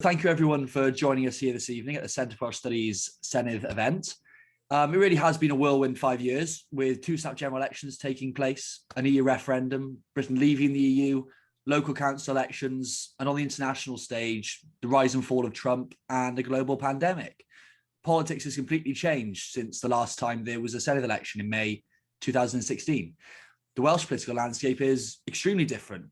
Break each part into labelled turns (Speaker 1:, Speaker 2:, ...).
Speaker 1: Thank you everyone for joining us here this evening at the Centre for Our Studies Senedd event. It really has been a whirlwind 5 years, with two snap general elections taking place, an EU referendum, Britain leaving the EU, local council elections, and on the international stage, the rise and fall of Trump and a global pandemic. Politics has completely changed since the last time there was a Senedd election in May 2016. The Welsh political landscape is extremely different.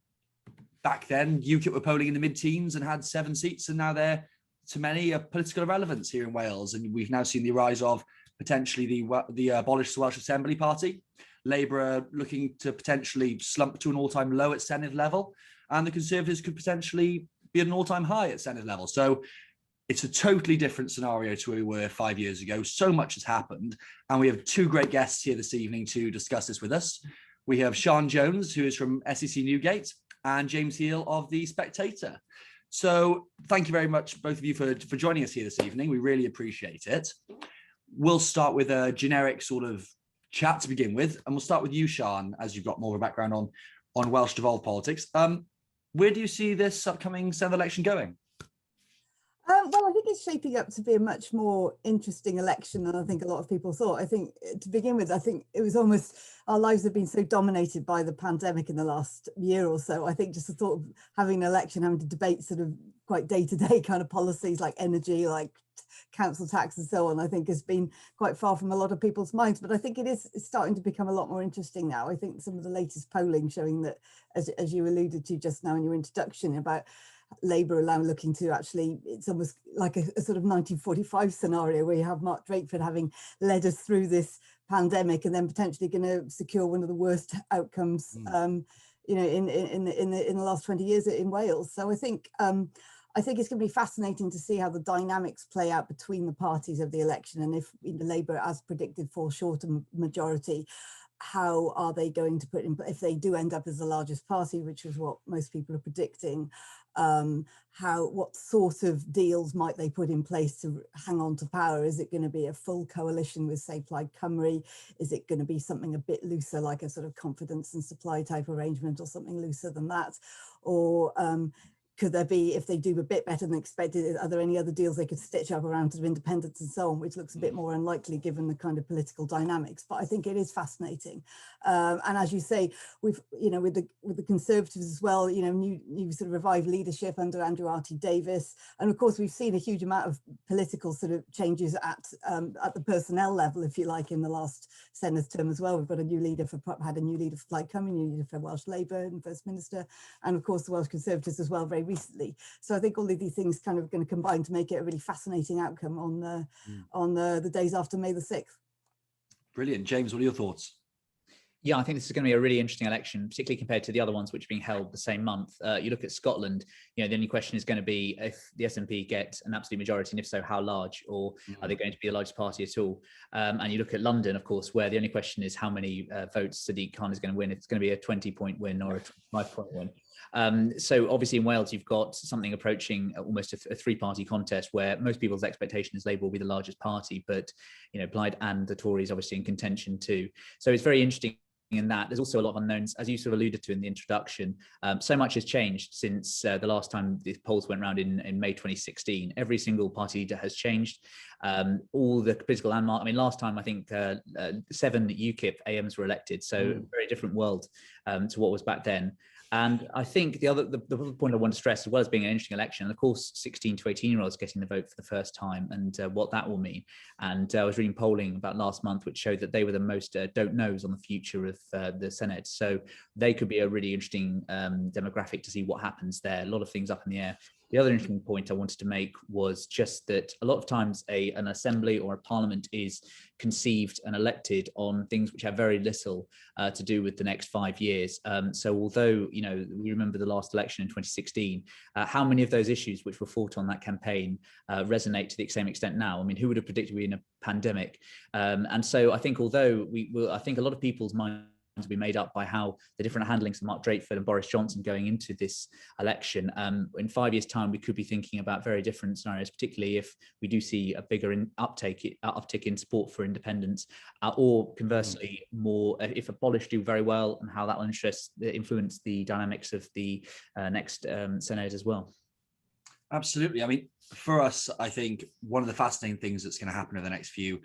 Speaker 1: Back then, UKIP were polling in the mid-teens and had 7 seats, and now they're, to many, a political irrelevance here in Wales. And we've now seen the rise of potentially the abolished Welsh Assembly Party. Labour are looking to potentially slump to an all-time low at Senedd level, and the Conservatives could potentially be at an all-time high at Senedd level. So it's a totally different scenario to where we were 5 years ago. So much has happened, and we have two great guests here this evening to discuss this with us. We have Sian Jones, who is from SEC Newgate, and James Heale of The Spectator. So thank you very much, both of you, for joining us here this evening. We really appreciate it. We'll start with a generic sort of chat to begin with, and we'll start with you, Sian, as you've got more of a background on Welsh devolved politics. Where do you see this upcoming Senedd election going?
Speaker 2: Well, I think it's shaping up to be a much more interesting election than I think a lot of people thought. I think to begin with, I think it was almost, our lives have been so dominated by the pandemic in the last year or so. I think just the thought of having an election, having to debate sort of quite day-to-day kind of policies like energy, like council tax and so on, I think has been quite far from a lot of people's minds. But I think it's starting to become a lot more interesting now. I think some of the latest polling showing that, as you alluded to just now in your introduction, about Labour are now looking to actually, it's almost like a sort of 1945 scenario where you have Mark Drakeford having led us through this pandemic and then potentially going to secure one of the worst outcomes, in the last 20 years in Wales. So I think it's going to be fascinating to see how the dynamics play out between the parties of the election, and if Labour, as predicted, falls short of majority, how are they going to put in, if they do end up as the largest party, which is what most people are predicting, what sort of deals might they put in place to hang on to power? Is it going to be a full coalition with, say, Plaid Cymru? Is it going to be something a bit looser, like a sort of confidence and supply type arrangement, or something looser than that? Or could there be, if they do a bit better than expected, are there any other deals they could stitch up around sort of independence and so on, which looks a bit more unlikely given the kind of political dynamics? But I think it is fascinating. And as you say, with the Conservatives as well, new sort of revived leadership under Andrew R.T. Davies. And of course, we've seen a huge amount of political sort of changes at the personnel level, if you like, in the last Senedd term as well. We've got a new leader for Plaid Cymru, new leader for Welsh Labour and First Minister, and of course the Welsh Conservatives as well, very recently. So I think all of these things kind of going to combine to make it a really fascinating outcome on the days after May the 6th. Brilliant.
Speaker 1: James, what are your thoughts?
Speaker 3: Yeah, I think this is going to be a really interesting election, particularly compared to the other ones which are being held the same month. You look at Scotland, the only question is going to be if the SNP get an absolute majority, and if so, how large, or are they going to be the largest party at all? And you look at London, of course, where the only question is how many votes Sadiq Khan is going to win. If it's going to be a 20-point win or a 25-point win. So obviously in Wales, you've got something approaching almost a three-party contest where most people's expectation is Labour will be the largest party, but Plaid and the Tories obviously in contention too. So it's very interesting in that. There's also a lot of unknowns, as you sort of alluded to in the introduction. So much has changed since the last time the polls went round in May 2016. Every single party leader has changed. All the political landmark. I mean, last time I think 7 UKIP AMs were elected, so a very different world to what was back then. And I think the other point I want to stress, as well as being an interesting election, and of course 16 to 18-year-olds getting the vote for the first time, and what that will mean. And I was reading polling about last month which showed that they were the most don't knows on the future of the Senedd. So they could be a really interesting demographic to see what happens there. A lot of things up in the air. The other interesting point I wanted to make was just that a lot of times an assembly or a parliament is conceived and elected on things which have very little to do with the next 5 years. So although, we remember the last election in 2016, how many of those issues which were fought on that campaign resonate to the same extent now? I mean, who would have predicted we're in a pandemic? And so I think although I think a lot of people's minds to be made up by how the different handlings of Mark Drakeford and Boris Johnson going into this election. In 5 years' time, we could be thinking about very different scenarios, particularly if we do see a bigger uptick in support for independence, or conversely, more if abolished do very well, and how that will influence the dynamics of the next Senedd as well.
Speaker 1: Absolutely. I mean, for us, I think one of the fascinating things that's going to happen over the next few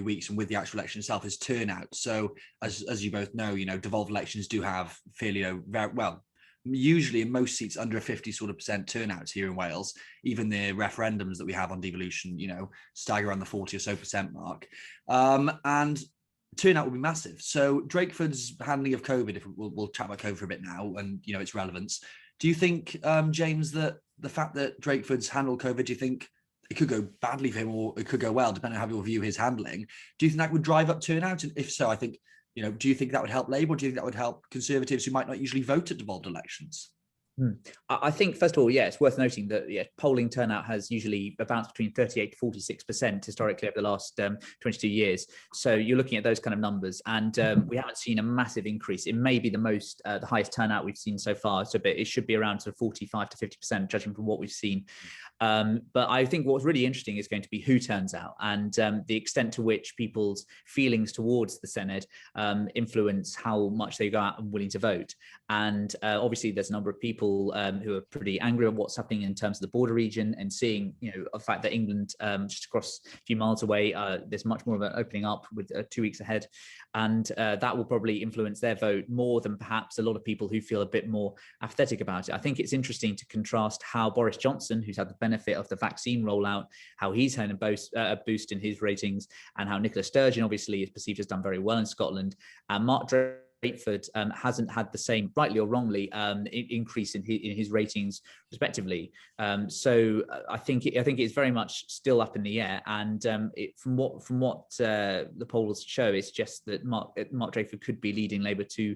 Speaker 1: weeks and with the actual election itself is turnout. So as you both know, devolved elections do have fairly very well, usually in most seats under a 50 sort of percent turnout here in Wales. Even the referendums that we have on devolution, stagger around the 40 or so percent mark. And turnout will be massive. So Drakeford's handling of COVID, if we'll chat about COVID for a bit now and its relevance. Do you think, James, that the fact that Drakeford's handled COVID, do you think it could go badly for him or it could go well, depending on how you view his handling? Do you think that would drive up turnout? And if so, I think, do you think that would help Labour? Or do you think that would help Conservatives who might not usually vote at devolved elections?
Speaker 3: I think, first of all, it's worth noting that polling turnout has usually bounced between 38 to 46% historically over the last 22 years. So you're looking at those kind of numbers, and we haven't seen a massive increase. It may be the highest turnout we've seen so far, but it should be around sort of 45 to 50%, judging from what we've seen. But I think what's really interesting is going to be who turns out, and the extent to which people's feelings towards the Senedd influence how much they go out and willing to vote. And obviously, there's a number of people who are pretty angry at what's happening in terms of the border region, and seeing, the fact that England, just across a few miles away, there's much more of an opening up with 2 weeks ahead. And that will probably influence their vote more than perhaps a lot of people who feel a bit more apathetic about it. I think it's interesting to contrast how Boris Johnson, who's had the benefit of the vaccine rollout, how he's had a boost in his ratings, and how Nicola Sturgeon obviously is perceived as done very well in Scotland. And Mark Drakeford hasn't had the same, rightly or wrongly, increase in his ratings respectively. So I think it's very much still up in the air. And from what the polls show, it's just that Mark Drakeford could be leading Labour to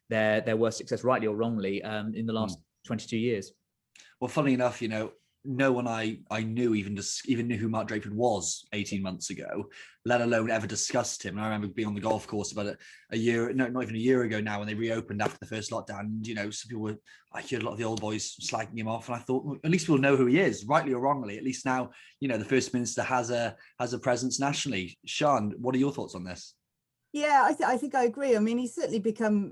Speaker 3: their worst success, rightly or wrongly, in the last 22 years.
Speaker 1: Well, funnily enough, no one I knew even knew who Mark Drakeford was 18 months ago, let alone ever discussed him. And I remember being on the golf course about a year, no, not even a year ago now, when they reopened after the first lockdown. And, some people I heard a lot of the old boys slagging him off, and I thought, well, at least we'll know who he is, rightly or wrongly. At least now, the First Minister has a presence nationally. Sian, what are your thoughts on this?
Speaker 2: Yeah, I think I agree. I mean, he's certainly become,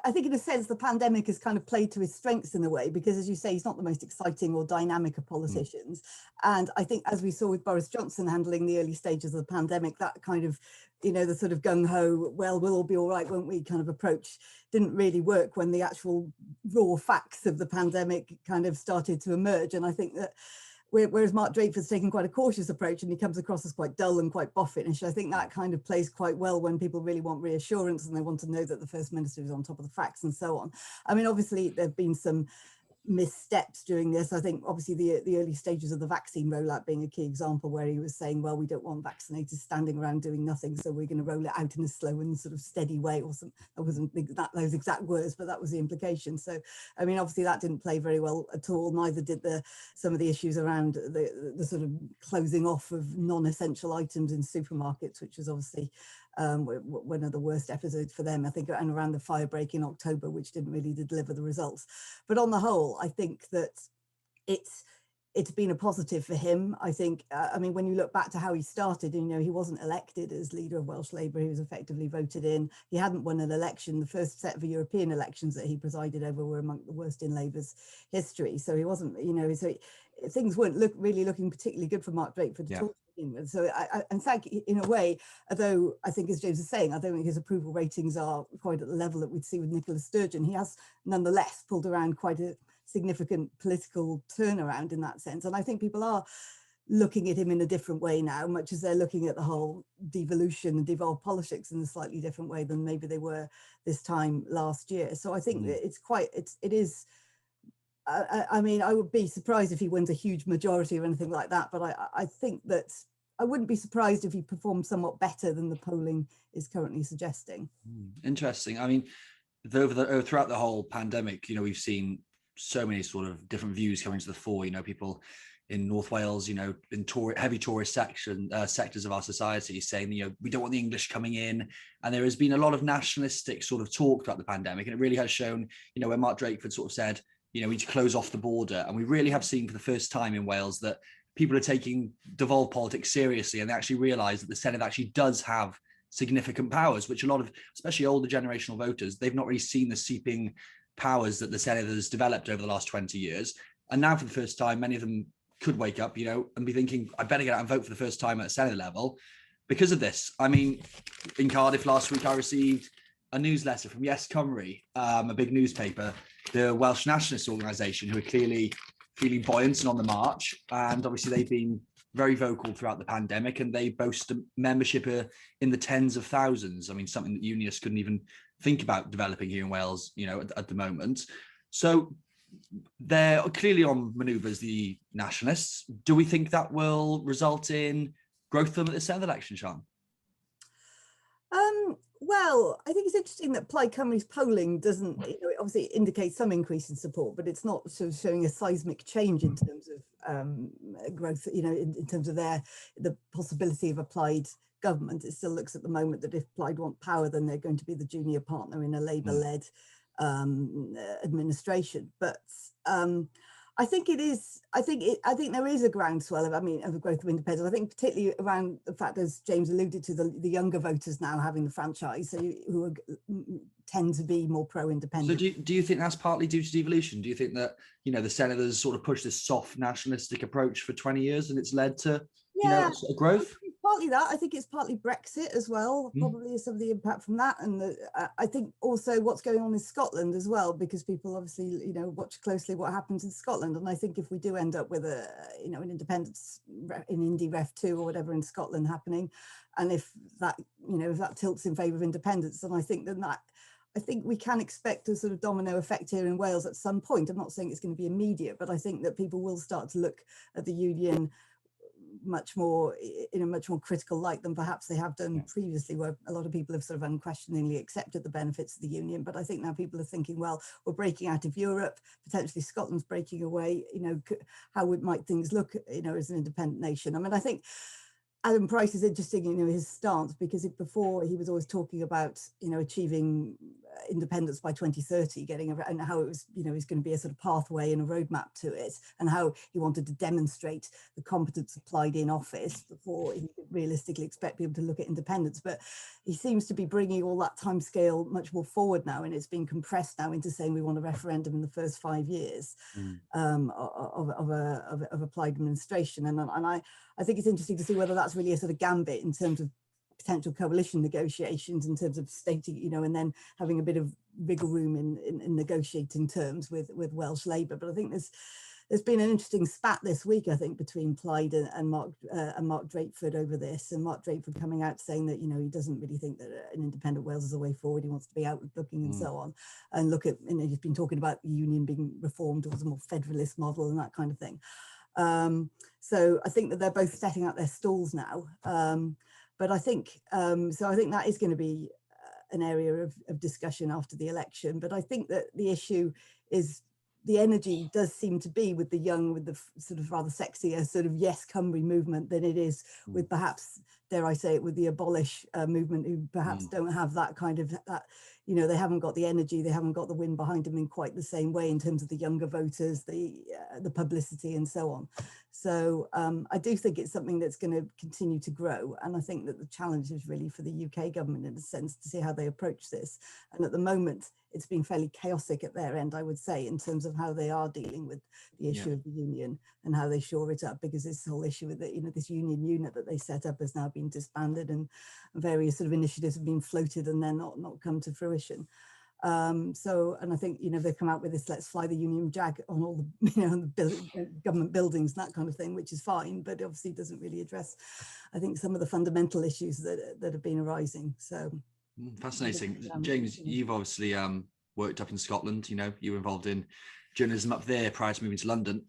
Speaker 2: I think in a sense, the pandemic has kind of played to his strengths in a way, because as you say, he's not the most exciting or dynamic of politicians. And I think, as we saw with Boris Johnson handling the early stages of the pandemic, that kind of, the sort of gung-ho, well, we'll all be all right, won't we, kind of approach didn't really work when the actual raw facts of the pandemic kind of started to emerge. And I think that whereas Mark Drakeford's taken quite a cautious approach, and he comes across as quite dull and quite boffinish, I think that kind of plays quite well when people really want reassurance and they want to know that the First Minister is on top of the facts and so on. I mean, obviously, there have been some missteps during this. I think obviously the early stages of the vaccine rollout being a key example, where he was saying, well, we don't want vaccinators standing around doing nothing, so we're going to roll it out in a slow and sort of steady way, or something. I wasn't those exact words, but that was the implication. So I mean, obviously that didn't play very well at all. Neither did some of the issues around the sort of closing off of non-essential items in supermarkets, which was obviously one of the worst episodes for them, I think, and around the fire break in October, which didn't really deliver the results. But on the whole, I think that it's been a positive for him. I think, I mean, when you look back to how he started, he wasn't elected as leader of Welsh Labour. He was effectively voted in. He hadn't won an election. The first set of European elections that he presided over were among the worst in Labour's history. So he wasn't, so things weren't really looking particularly good for Mark Drakeford at all. So in fact, in a way, although I think, as James is saying, I don't think his approval ratings are quite at the level that we'd see with Nicola Sturgeon, he has nonetheless pulled around quite a significant political turnaround in that sense. And I think people are looking at him in a different way now, much as they're looking at the whole devolution and devolved politics in a slightly different way than maybe they were this time last year. So I think that it is. I mean, I would be surprised if he wins a huge majority or anything like that, but I think that I wouldn't be surprised if he performed somewhat better than the polling is currently suggesting.
Speaker 1: Interesting. I mean, throughout the whole pandemic, we've seen so many sort of different views coming to the fore. People in North Wales, in heavy tourist sectors of our society, saying, we don't want the English coming in. And there has been a lot of nationalistic sort of talk throughout the pandemic, and it really has shown, when Mark Drakeford sort of said, we need to close off the border. And we really have seen for the first time in Wales that people are taking devolved politics seriously, and they actually realise that the Senedd actually does have significant powers, which a lot of, especially older generational voters, they've not really seen the seeping powers that the Senedd has developed over the last 20 years. And now for the first time, many of them could wake up, and be thinking, I better get out and vote for the first time at a Senate level because of this. I mean, in Cardiff last week, I received a newsletter from Yes Cymru, a big newspaper, the Welsh nationalist organisation, who are clearly feeling buoyant and on the march. And obviously they've been very vocal throughout the pandemic, and they boast a membership in the tens of thousands. I mean, something that unionists couldn't even think about developing here in Wales, at the moment. So they're clearly on manoeuvres, the nationalists. Do we think that will result in growth for them at the Senate election, Sian?
Speaker 2: Well, I think it's interesting that Plaid Cymru's polling doesn't, it obviously indicates some increase in support, but it's not sort of showing a seismic change in terms of growth, in terms of the possibility of a Plaid government. It still looks at the moment that if Plaid want power, then they're going to be the junior partner in a Labour-led administration. But I think it is. I think there is a groundswell of the growth of independence. I think particularly around the fact, as James alluded to, the younger voters now having the franchise, so who tend to be more pro-independent.
Speaker 1: So do you think that's partly due to devolution? Do you think that the senators sort of pushed this soft nationalistic approach for 20 years and it's led to a growth?
Speaker 2: Partly that. I think it's partly Brexit as well, probably some of the impact from that. And I think also what's going on in Scotland as well, because people obviously, watch closely what happens in Scotland. And I think if we do end up with an independence in Indy Ref 2 or whatever in Scotland happening, and if that tilts in favour of independence, then I think we can expect a sort of domino effect here in Wales at some point. I'm not saying it's going to be immediate, but I think that people will start to look at the union in a much more critical light than perhaps they have done previously, where a lot of people have sort of unquestioningly accepted the benefits of the union. But I think now people are thinking, well, we're breaking out of Europe, potentially Scotland's breaking away, how might things look, as an independent nation? I mean, I think Adam Price is interesting, his stance, because before he was always talking about, achieving independence by 2030, and how it was, is going to be a sort of pathway and a roadmap to it, and how he wanted to demonstrate the competence applied in office before he could realistically expect people to look at independence. But he seems to be bringing all that timescale much more forward now, and it's been compressed now into saying we want a referendum in the first 5 years of a Plaid administration. And I think it's interesting to see whether that's really a sort of gambit in terms of potential coalition negotiations, in terms of stating, and then having a bit of wiggle room in negotiating terms with Welsh Labour. But I think there's been an interesting spat this week, I think, between Plaid and Mark Drakeford over this, and Mark Drakeford coming out saying that, he doesn't really think that an independent Wales is a way forward. He wants to be outward-looking and so on, and look at, he's been talking about the union being reformed towards a more federalist model and that kind of thing. So I think that they're both setting out their stalls now. But I think, so I think that is going to be an area of discussion after the election. But I think that the issue is, the energy does seem to be with the young, with the sort of rather sexier sort of Yes Cymru movement than it is with, perhaps, dare I say it, with the Abolish movement, who perhaps don't have that kind of, they haven't got the energy, they haven't got the wind behind them in quite the same way in terms of the younger voters, the publicity and so on. So I do think it's something that's going to continue to grow. And I think that the challenge is really for the UK government, in a sense, to see how they approach this. And at the moment, it's been fairly chaotic at their end, I would say, in terms of how they are dealing with the issue of the union and how they shore it up, because this whole issue with this union unit that they set up has now been disbanded, and various sort of initiatives have been floated and then not come to fruition. And I think, they've come out with this "let's fly the Union Jag" on all the, on the government buildings and that kind of thing, which is fine, but obviously doesn't really address, I think, some of the fundamental issues that have been arising. So
Speaker 1: fascinating. James, you've obviously worked up in Scotland. You were involved in journalism up there prior to moving to London.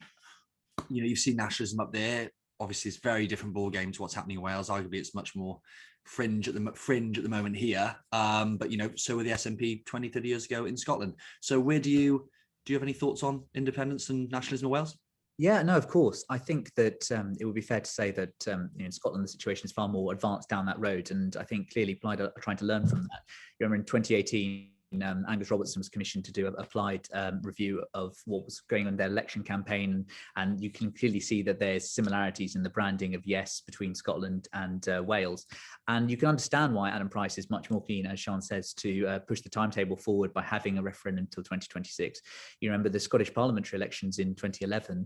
Speaker 1: You've seen nationalism up there. Obviously, it's a very different ball game to what's happening in Wales. Arguably, it's much more fringe at the moment here. But so were the SNP 20, 30 years ago in Scotland. So where do you have any thoughts on independence and nationalism in Wales?
Speaker 3: Yeah, no, of course. I think that it would be fair to say that in Scotland, the situation is far more advanced down that road. And I think clearly Plaid are trying to learn from that. You remember in 2018, Angus Robertson was commissioned to do an applied review of what was going on in their election campaign, and you can clearly see that there's similarities in the branding of yes between Scotland and Wales, and you can understand why Adam Price is much more keen, as Sian says, to push the timetable forward by having a referendum until 2026. You remember the Scottish parliamentary elections in 2011,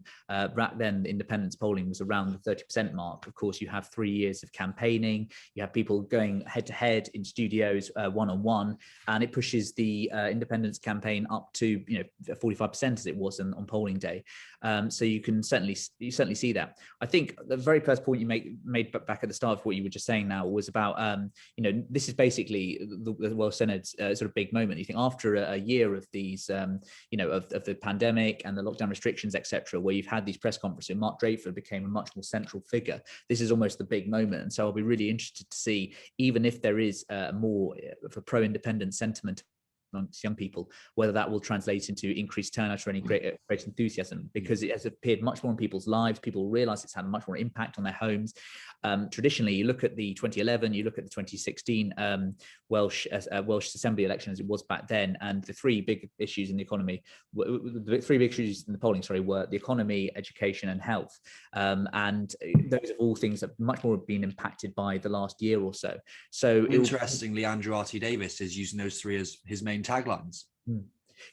Speaker 3: back then independence polling was around the 30% mark. Of course, you have 3 years of campaigning, you have people going head to head in studios, one-on-one, and it pushes the independence campaign up to 45% as it was on polling day. So you certainly see that. I think the very first point you made back at the start of what you were just saying now was about this is basically the Welsh Senate's sort of big moment. You think after a year of these of the pandemic and the lockdown restrictions, etc., where you've had these press conferences, Mark Drakeford became a much more central figure. This is almost the big moment, and so I'll be really interested to see, even if there is more of a pro-independent sentiment amongst young people, whether that will translate into increased turnout or any great enthusiasm, because it has appeared much more in people's lives. People realize it's had a much more impact on their homes. Traditionally, you look at the 2011, you look at the 2016 Welsh Assembly election as it was back then, and the three big issues in the economy, the three big issues in the polling, were the economy, education, and health. And those are all things that much more have been impacted by the last year or so. So
Speaker 1: interestingly, Andrew R.T. Davis is using those three as his main taglines.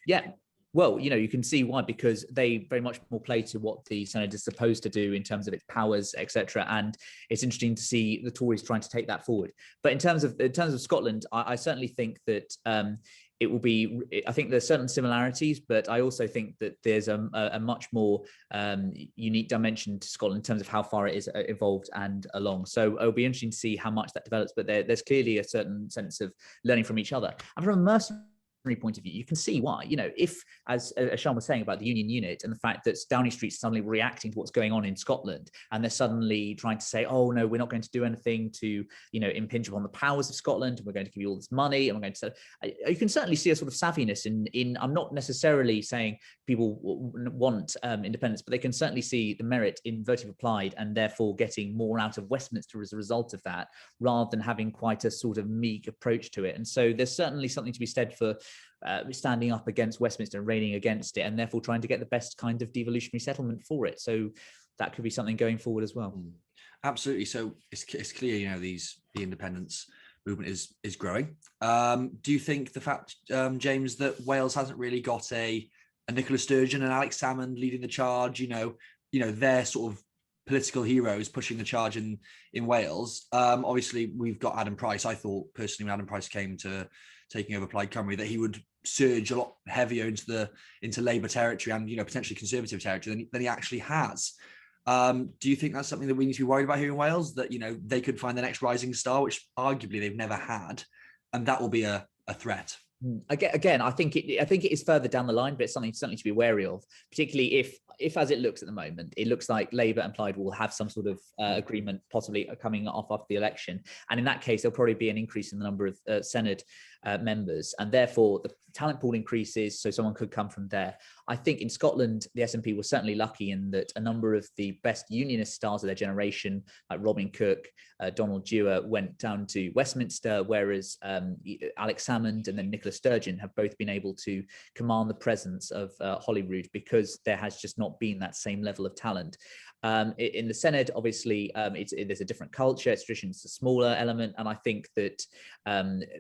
Speaker 3: Yeah. Well, you can see why, because they very much more play to what the Senate is supposed to do in terms of its powers, etc. And it's interesting to see the Tories trying to take that forward. But in terms of Scotland, I certainly think that it will be. I think there's certain similarities, but I also think that there's a much more unique dimension to Scotland in terms of how far it is evolved and along. So it'll be interesting to see how much that develops. But there's clearly a certain sense of learning from each other, and from a mercenary point of view, you can see why. If, as Sian was saying about the union unit and the fact that Downing Street's suddenly reacting to what's going on in Scotland, and they're suddenly trying to say, oh no, we're not going to do anything to impinge upon the powers of Scotland, and we're going to give you all this money, and we're going to you can certainly see a sort of savviness in I'm not necessarily saying people want independence, but they can certainly see the merit in voting applied, and therefore getting more out of Westminster as a result of that, rather than having quite a sort of meek approach to it. And so there's certainly something to be said for standing up against Westminster and railing against it, and therefore trying to get the best kind of devolutionary settlement for it. So that could be something going forward as well.
Speaker 1: Absolutely. So it's clear, the independence movement is growing. Do you think the fact, James, that Wales hasn't really got a Nicola Sturgeon and Alex Salmond leading the charge, they're sort of political heroes pushing the charge in Wales? Obviously, we've got Adam Price. I thought personally, when Adam Price came to taking over Plaid Cymru, that he would surge a lot heavier into Labour territory and potentially Conservative territory than he actually has. Do you think that's something that we need to be worried about here in Wales, that they could find the next rising star, which arguably they've never had, and that will be a threat?
Speaker 3: Again, I think it is further down the line, but it's something certainly to be wary of, particularly if as it looks at the moment, it looks like Labour and Plaid will have some sort of agreement possibly coming off after the election. And in that case, there'll probably be an increase in the number of Senate members, and therefore the talent pool increases, so someone could come from there. I think in Scotland, the SNP was certainly lucky in that a number of the best unionist stars of their generation, like Robin Cook, Donald Dewar, went down to Westminster, whereas Alex Salmond and then Nicola Sturgeon have both been able to command the presence of Holyrood, because there has just not been that same level of talent. In the Senate, obviously, there's a different culture. It's tradition, it's a smaller element, and I think that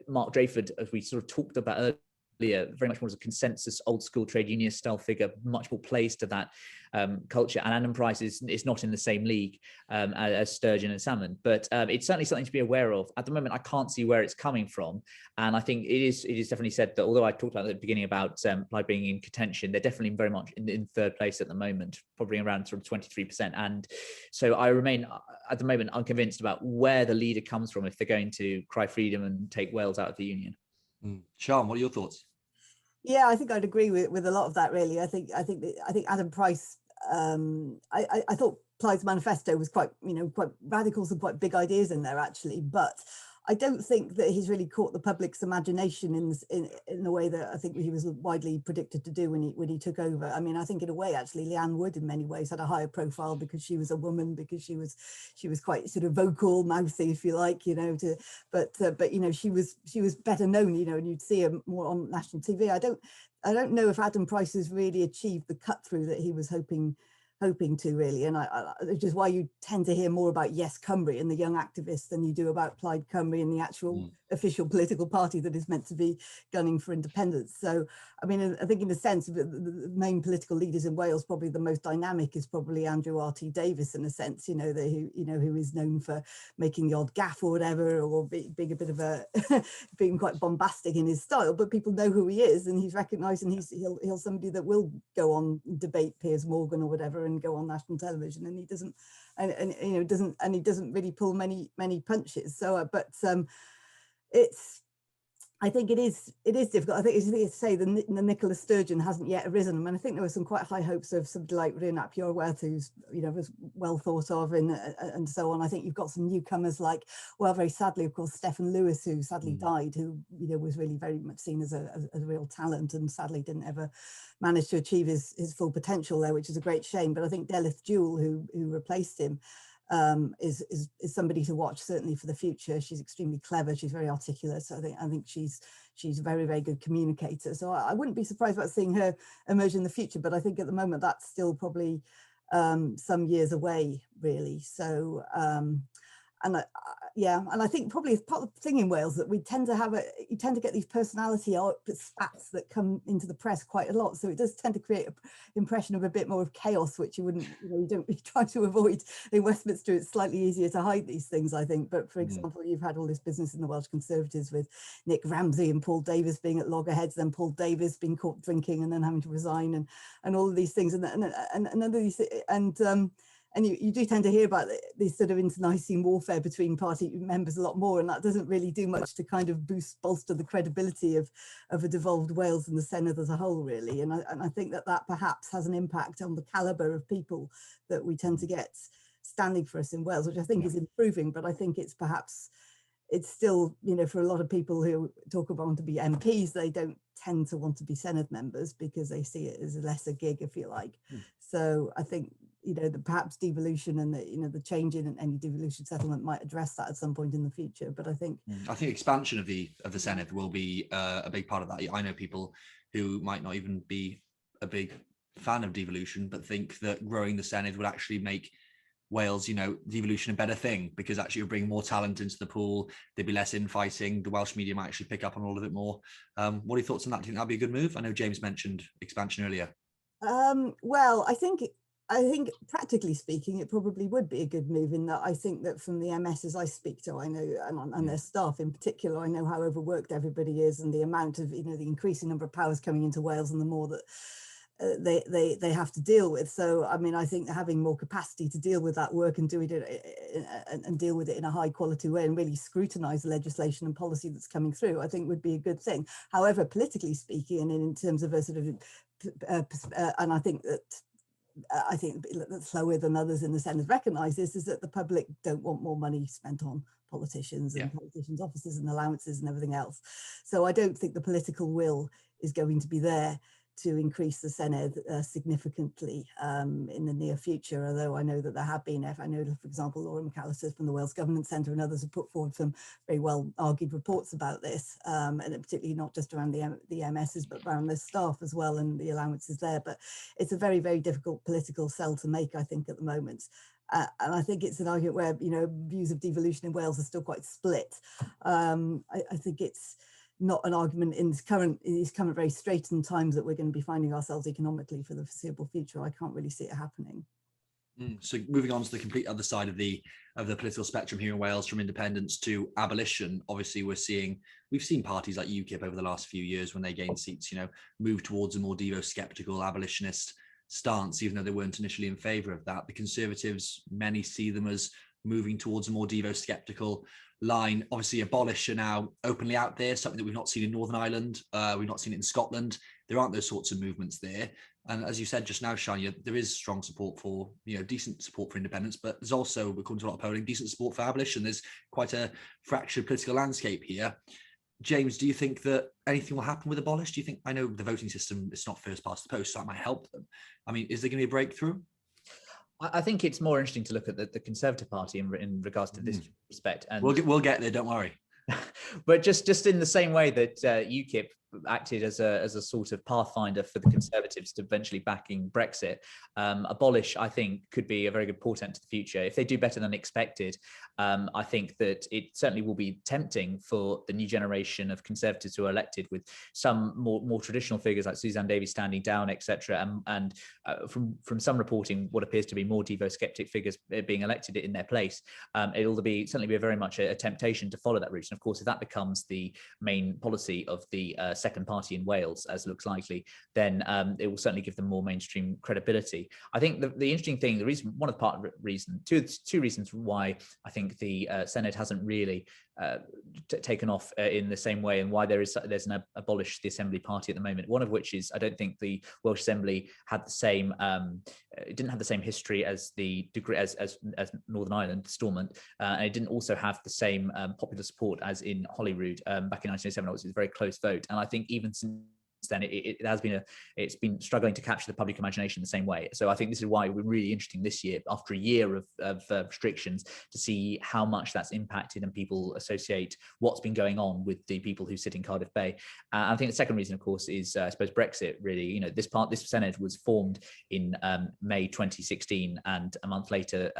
Speaker 3: Mark Drakeford, as we sort of talked about earlier, very much more as a consensus, old school trade union style figure, much more plays to that culture. And Adam Price is not in the same league as Sturgeon and Salmond, but it's certainly something to be aware of. At the moment, I can't see where it's coming from, and I think it is definitely said that, although I talked about at the beginning about Plaid being in contention, they're definitely very much in third place at the moment, probably around sort of 23%. And so I remain at the moment unconvinced about where the leader comes from if they're going to cry freedom and take Wales out of the union.
Speaker 1: Sian, what are your thoughts?
Speaker 2: Yeah, I think I'd agree with a lot of that. Really, I think Adam Price. I thought Plaid's manifesto was quite radical, some quite big ideas in there actually. But I don't think that he's really caught the public's imagination in the way that I think he was widely predicted to do when he took over. I mean, I think in a way, actually, Leanne Wood in many ways had a higher profile because she was a woman, because she was quite sort of vocal, mouthy, if you like, you know. But you know, she was better known, you know, and you'd see her more on national TV. I don't know if Adam Price has really achieved the cut through that he was hoping to, really, and which is why you tend to hear more about Yes Cymru and the young activists than you do about Plaid Cymru and the actual official political party that is meant to be gunning for independence. So I mean, I think in a sense the main political leaders in Wales, probably the most dynamic is probably Andrew R.T. Davies, in a sense, you know, who is known for making the odd gaffe or whatever, or being a bit of a being quite bombastic in his style, but people know who he is, and he's recognised, and he'll somebody that will go on debate Piers Morgan or whatever and go on national television, and he doesn't, and you know, he doesn't really pull many punches. So I think it is difficult. I think it's to say the Nicola Sturgeon hasn't yet arisen. I mean, I think there were some quite high hopes of somebody like Rhonab Purwerth, who's, you know, was well thought of, and so on. I think you've got some newcomers like, well, very sadly, of course, Stephen Lewis, who sadly died, who, you know, was really very much seen as a real talent, and sadly didn't ever manage to achieve his full potential there, which is a great shame. But I think Delith Jewell, who replaced him, is somebody to watch, certainly for the future. She's extremely clever, she's very articulate, so I think she's a very, very good communicator. So I wouldn't be surprised about seeing her emerge in the future, but I think at the moment that's still probably some years away, really. So and I think probably it's part of the thing in Wales that you tend to get these personality spats that come into the press quite a lot. So it does tend to create an impression of a bit more of chaos, which you don't try to avoid. In Westminster, it's slightly easier to hide these things, I think. But for example, you've had all this business in the Welsh Conservatives with Nick Ramsey and Paul Davies being at loggerheads, then Paul Davies being caught drinking and then having to resign, and all of these things, and you do tend to hear about this sort of internecine warfare between party members a lot more, and that doesn't really do much to kind of bolster the credibility of a devolved Wales and the Senedd as a whole, really. And I think that perhaps has an impact on the calibre of people that we tend to get standing for us in Wales, which I think is improving, but I think it's still, you know, for a lot of people who talk about want to be MPs, they don't tend to want to be Senedd members because they see it as a lesser gig, if you like. So I think, you know, perhaps devolution and the change in any devolution settlement might address that at some point in the future. But I think
Speaker 1: expansion of the Senedd will be a big part of that. I know people who might not even be a big fan of devolution, but think that growing the Senedd would actually make Wales, you know, devolution a better thing, because actually you'll bring more talent into the pool, there'd be less infighting, the Welsh media might actually pick up on all of it more. What are your thoughts on that? Do you think that'd be a good move? I know James mentioned expansion earlier.
Speaker 2: Well, I think practically speaking, it probably would be a good move, in that I think that from the MSs I speak to, I know, and their staff in particular, I know how overworked everybody is, and the amount of, you know, the increasing number of powers coming into Wales and the more that they have to deal with. So I mean, I think having more capacity to deal with that work and do it and deal with it in a high quality way and really scrutinise the legislation and policy that's coming through, I think would be a good thing. However, politically speaking, and in terms of a sort of and I think that slower than others in the Senedd recognise this, is that the public don't want more money spent on politicians and politicians' offices and allowances and everything else. So I don't think the political will is going to be there to increase the Senedd significantly in the near future, although I know that there have been, I know, for example, Laura McAllister from the Wales Governance Centre and others have put forward some very well argued reports about this, and particularly not just around the MSs, but around the staff as well and the allowances there. But it's a very, very difficult political sell to make, I think, at the moment. And I think it's an argument where, you know, views of devolution in Wales are still quite split. I think it's not an argument in these current very straitened times that we're going to be finding ourselves economically for the foreseeable future. I can't really see it happening.
Speaker 1: So moving on to the complete other side of the political spectrum here in Wales, from independence to abolition, obviously we've seen parties like UKIP over the last few years, when they gain seats, you know, move towards a more devo-skeptical abolitionist stance, even though they weren't initially in favour of that. The Conservatives, many see them as moving towards a more Devo-skeptical line. Obviously, Abolish are now openly out there, something that we've not seen in Northern Ireland. We've not seen it in Scotland. There aren't those sorts of movements there. And as you said just now, Sian, there is strong support for, decent support for independence, but there's also, according to a lot of polling, decent support for abolition. There's quite a fractured political landscape here. James, do you think that anything will happen with Abolish? Do you think, I know the voting system, it's not first past the post, so that might help them. I mean, is there going to be a breakthrough?
Speaker 3: I think it's more interesting to look at the Conservative Party in regards to this respect. And
Speaker 1: we'll get there, don't worry.
Speaker 3: But just in the same way that UKIP acted as a sort of pathfinder for the Conservatives to eventually backing Brexit, Abolish, I think, could be a very good portent to the future. If they do better than expected, I think that it certainly will be tempting for the new generation of Conservatives who are elected, with some more traditional figures like Suzanne Davies standing down, etc. And from some reporting, what appears to be more Devo-skeptic figures being elected in their place, it'll certainly be very much a temptation to follow that route. And of course, if that becomes the main policy of the second party in Wales, as looks likely, then it will certainly give them more mainstream credibility. I think the interesting thing, two reasons why I think the Senate hasn't really taken off in the same way, and why there's an Abolish the Assembly party at the moment. One of which is, I don't think the Welsh Assembly had the same, it didn't have the same history as the degree as Northern Ireland, Stormont, and it didn't also have the same popular support as in Holyrood back in 1907. It was a very close vote, and I think even since then it's been struggling to capture the public imagination the same way. So I think this is why we're really interesting this year, after a year of restrictions, to see how much that's impacted and people associate what's been going on with the people who sit in Cardiff Bay. I think the second reason, of course, is I suppose Brexit. Really, this Senate was formed in May 2016, and a month later,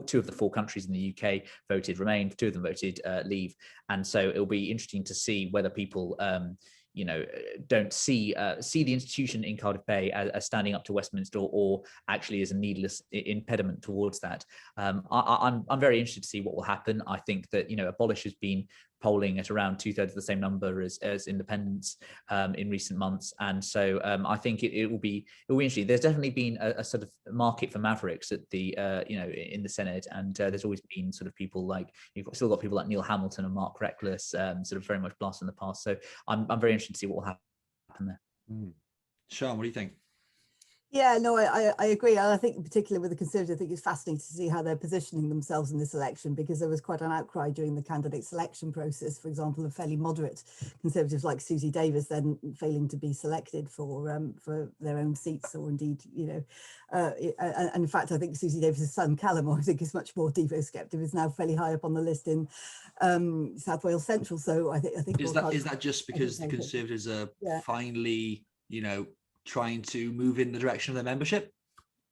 Speaker 3: two of the four countries in the UK voted Remain, two of them voted Leave, and so it'll be interesting to see whether people don't see the institution in Cardiff Bay as standing up to Westminster, or actually as a needless impediment towards that. I'm very interested to see what will happen. I think that Abolish has been polling at around 2/3 of the same number as independents in recent months, and so I think it will be interesting. There's definitely been a sort of market for mavericks at the in the Senate, and there's always been sort of people like, you've still got people like Neil Hamilton and Mark Reckless, sort of very much blast in the past. So I'm very interested to see what will happen there.
Speaker 1: Sian, what do you think?
Speaker 2: Yeah, no, I agree. And I think particularly with the Conservatives, I think it's fascinating to see how they're positioning themselves in this election, because there was quite an outcry during the candidate selection process, for example, of fairly moderate Conservatives like Susie Davis then failing to be selected for their own seats, or indeed, and in fact, I think Susie Davis's son, Callum, I think is much more Devo-skeptic, is now fairly high up on the list in South Wales Central. So I think
Speaker 1: is that just because the Conservatives are finally, trying to move in the direction of their membership?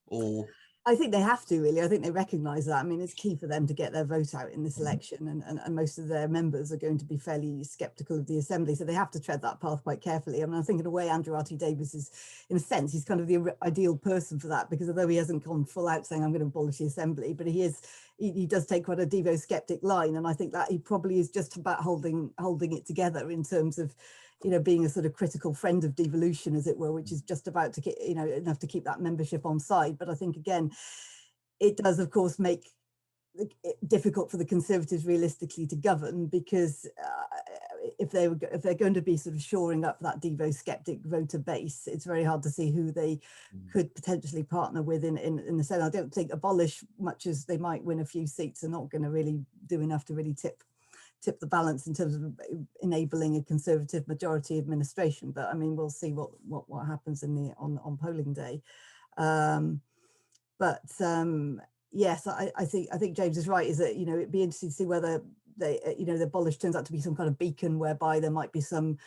Speaker 1: Or
Speaker 2: I think they have to, really. I think they recognise that. I mean, it's key for them to get their vote out in this election, and most of their members are going to be fairly sceptical of the Assembly, so they have to tread that path quite carefully. I mean, I think in a way Andrew R.T. Davies is, in a sense, he's kind of the ideal person for that, because although he hasn't gone full out saying I'm going to abolish the Assembly, but he does take quite a Devo-skeptic line, and I think that he probably is just about holding it together in terms of being a sort of critical friend of devolution, as it were, which is just about to get, enough to keep that membership on side. But I think, again, it does, of course, make it difficult for the Conservatives realistically to govern, because if they're going to be sort of shoring up that Devo-skeptic voter base, it's very hard to see who they could potentially partner with in the Senate. I don't think Abolish, much as they might win a few seats, are not going to really do enough to really tip the balance in terms of enabling a Conservative majority administration. But I mean, we'll see what happens on polling day. Yes, I think James is right. Is that it'd be interesting to see whether the Abolish turns out to be some kind of beacon, whereby there might be some.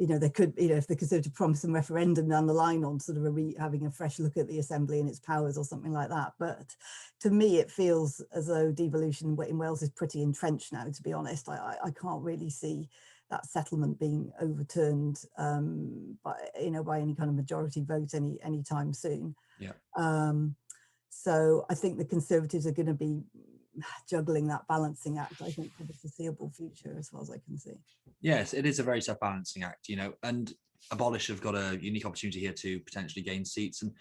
Speaker 2: There could, if the Conservative promise some referendum down the line on sort of having a fresh look at the Assembly and its powers or something like that. But to me, it feels as though devolution in Wales is pretty entrenched now, to be honest. I can't really see that settlement being overturned by any kind of majority vote anytime soon.
Speaker 1: Yeah.
Speaker 2: So I think the Conservatives are going to be juggling that balancing act, I think, for the foreseeable future, as far as I can see.
Speaker 1: Yes, it is a very tough balancing act, and Abolish have got a unique opportunity here to potentially gain seats, and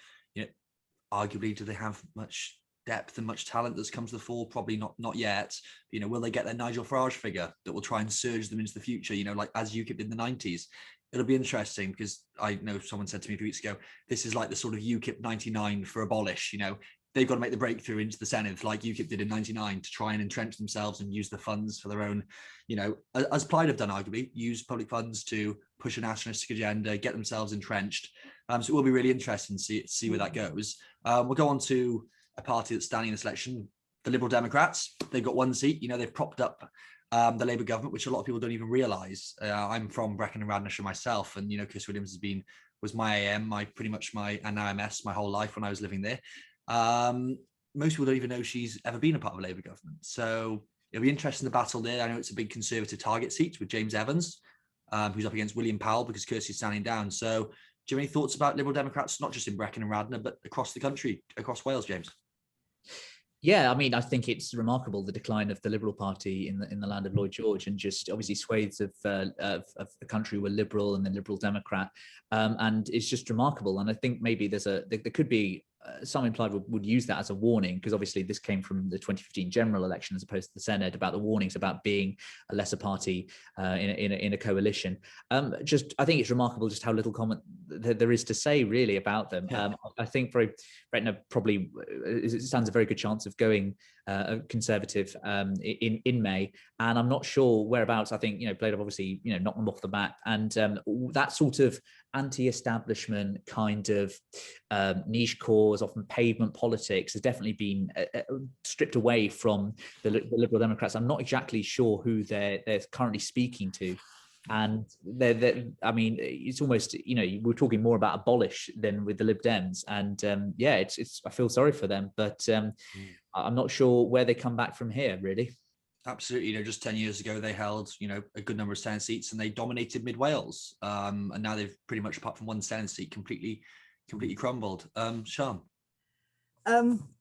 Speaker 1: arguably, do they have much depth and much talent that's come to the fore? Probably not yet. You know, will they get their Nigel Farage figure that will try and surge them into the future? You know, like as UKIP did in the 90s. It'll be interesting because I know someone said to me a few weeks ago, this is like the sort of UKIP 99 for abolish. You know, they've got to make the breakthrough into the Senedd like UKIP did in 99 to try and entrench themselves and use the funds for their own, you know, as Plaid have done, arguably, use public funds to push a nationalistic agenda, get themselves entrenched. So it will be really interesting to see where that goes. We'll go on to a party that's standing in this election, the Liberal Democrats. They've got one seat. You know, they've propped up the Labour government, which a lot of people don't even realise. I'm from Brecon and Radnorshire myself, and you know, Chris Williams was my AM, pretty much my and now MS my whole life when I was living there. Most people don't even know she's ever been a part of a Labour government. So it'll be interesting the battle there. I know it's a big Conservative target seat with James Evans, who's up against William Powell because Kirsty's standing down. So do you have any thoughts about Liberal Democrats, not just in Brecon and Radnor, but across the country, across Wales, James?
Speaker 3: Yeah, I mean, I think it's remarkable, the decline of the Liberal Party in the land of Lloyd George, and just obviously swathes of the country were Liberal and then Liberal Democrat, and it's just remarkable. And I think maybe there could be some implied would use that as a warning, because obviously this came from the 2015 general election as opposed to the Senedd, about the warnings about being a lesser party in a coalition. I think it's remarkable just how little comment there is to say really about them.
Speaker 1: Yeah.
Speaker 3: I think Bretton probably it stands a very good chance of going Conservative in May, and I'm not sure whereabouts. I think, you know, Plaid have obviously, you know, knocked them off the bat, and that sort of anti-establishment kind of niche cause, often pavement politics, has definitely been stripped away from the Liberal Democrats. I'm not exactly sure who they're currently speaking to. And I mean, it's almost, you know, we're talking more about abolish than with the Lib Dems, and yeah, it's I feel sorry for them, but I'm not sure where they come back from here, really.
Speaker 1: Absolutely. You know, just 10 years ago, they held, you know, a good number of Senedd seats and they dominated mid Wales. And now they've pretty much, apart from one Senedd seat, completely crumbled. Sian?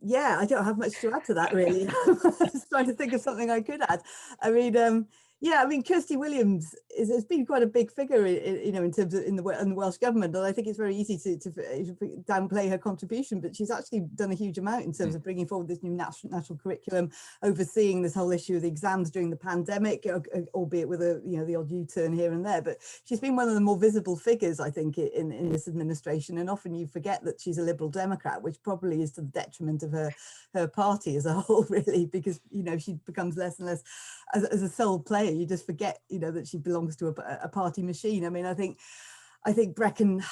Speaker 2: Yeah, I don't have much to add to that, really. I was trying to think of something I could add. I mean, yeah, I mean, Kirsty Williams has been quite a big figure, you know, in terms of in the Welsh government, and I think it's very easy to downplay her contribution, but she's actually done a huge amount in terms of bringing forward this new national curriculum, overseeing this whole issue of the exams during the pandemic, albeit with the odd U-turn here and there. But she's been one of the more visible figures, I think, in this administration, and often you forget that she's a Liberal Democrat, which probably is to the detriment of her party as a whole, really, because, you know, she becomes less and less as a sole player. You just forget, you know, that she belongs to a party machine. I mean, I think Brecon